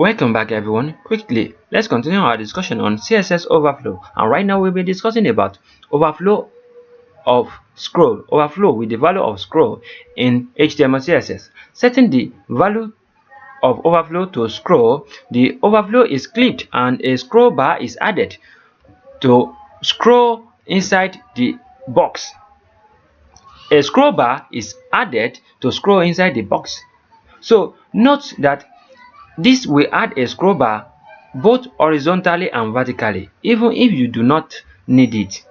Welcome back everyone. Quickly, let's continue our discussion on CSS overflow, and right now we'll be discussing about overflow of scroll. Overflow with the value of scroll in HTML CSS. Setting the value of overflow to scroll, the overflow is clipped and a scroll bar is added to scroll inside the box. A scroll bar is added to scroll inside the box. So note that this will add a scroll bar both horizontally and vertically, even if you do not need it.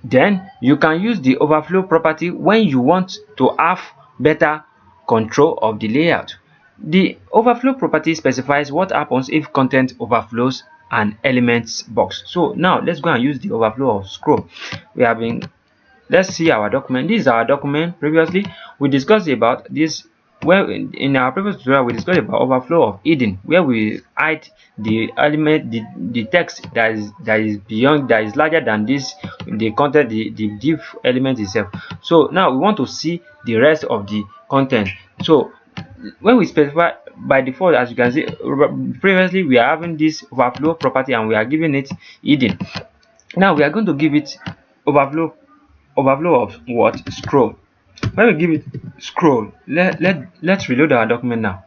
Then you can use the overflow property when you want to have better control of the layout. The overflow property specifies what happens if content overflows an elements box. So now let's go and use the overflow of scroll. Let's see our document. This is our document. Previously we discussed about this. Well, in our previous tutorial we discussed about overflow of hidden, where we hide the element, the text that is beyond, that is larger than this, the content, the div element itself. So now we want to see the rest of the content. So when we specify by default, as you can see, previously we are having this overflow property and we are giving it hidden. Now we are going to give it overflow of what? Scroll. When we give it scroll, let's reload our document now.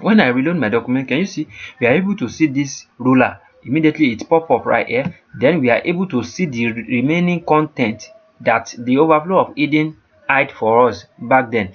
When I reload my document, can you see we are able to see this ruler? Immediately it pop up right here. Then we are able to see the remaining content that the overflow of hidden hide for us back then,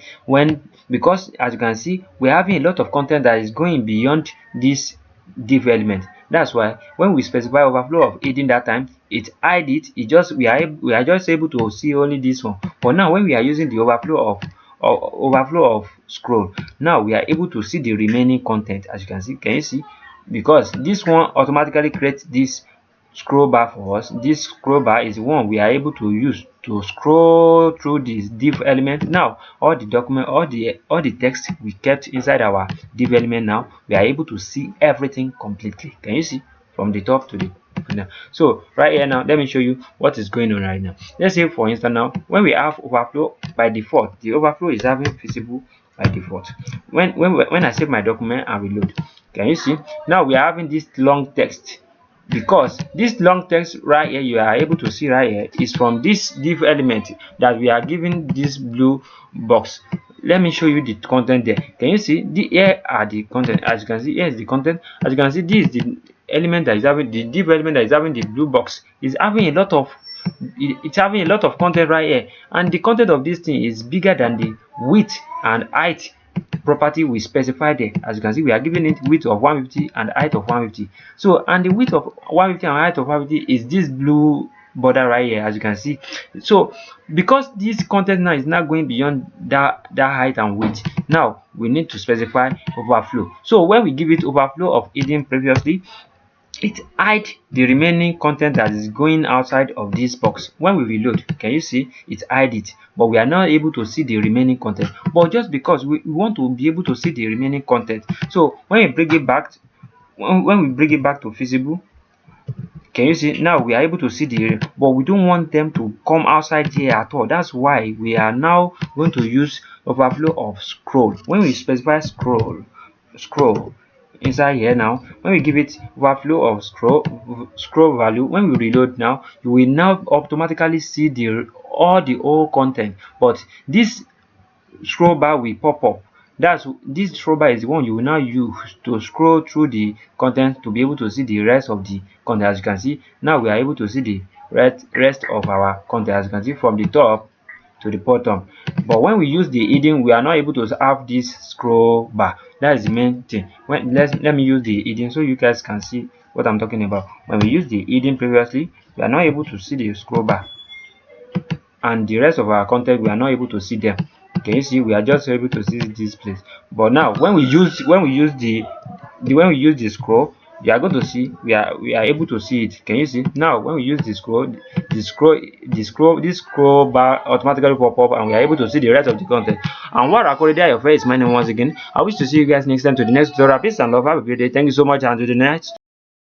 because as you can see we're having a lot of content that is going beyond this div element. That's why when we specify overflow of hidden that time, it hide it. We are just able to see only this one. But now when we are using the overflow of scroll, now we are able to see the remaining content. As you can see, can you see? Because this one automatically creates this scroll bar for us. This scroll bar is one we are able to use to scroll through this div element. Now all the document, all the text we kept inside our div element, now we are able to see everything completely. Can you see from the top to the now? So right here now, let me show you what is going on right now. Let's say for instance now, when we have overflow by default, the overflow is having visible by default. When I save my document and reload, can you see now we are having this long text? Because this long text right here, you are able to see right here, is from this div element that we are giving this blue box. Let me show you the content there. Can you see here are the content? As you can see, here is the content. As you can see, this is the element that is having the div element that is having the blue box. It's having a lot of content right here, and the content of this thing is bigger than the width and height property we specified there. As you can see, we are giving it width of 150 and height of 150. So, and the width of 150 and height of 150 is this blue border right here, as you can see. So because this content now is not going beyond that height and width, now we need to specify overflow. So when we give it overflow of hidden previously, it hide the remaining content that is going outside of this box. When we reload, can you see it hide it, but we are not able to see the remaining content. But just because we want to be able to see the remaining content, so when we bring it back, to visible, can you see now we are able to see but we don't want them to come outside here at all. That's why we are now going to use overflow of scroll. When we specify scroll inside here, now when we give it overflow of scroll value, when we reload, now you will now automatically see all the old content, but this scroll bar will pop up. This scroll bar is the one you will now use to scroll through the content to be able to see the rest of the content. As you can see, now we are able to see the rest of our content, as you can see, from the top to the bottom. But when we use the hidden, we are not able to have this scroll bar. That is the main thing. Let me use the hidden so you guys can see what I'm talking about. When we use the hidden previously, we are not able to see the scroll bar, and the rest of our content we are not able to see them. Can you see we are just able to see this place? But now when we use the scroll, you are going to see we are able to see it. Can you see now when we use the scroll, this scroll bar automatically pop up and we are able to see the rest of the content. And what akorede ayofe is my name once again. I wish to see you guys next time to the next tutorial. Peace and love. Have a good day. Thank you so much, and to the next.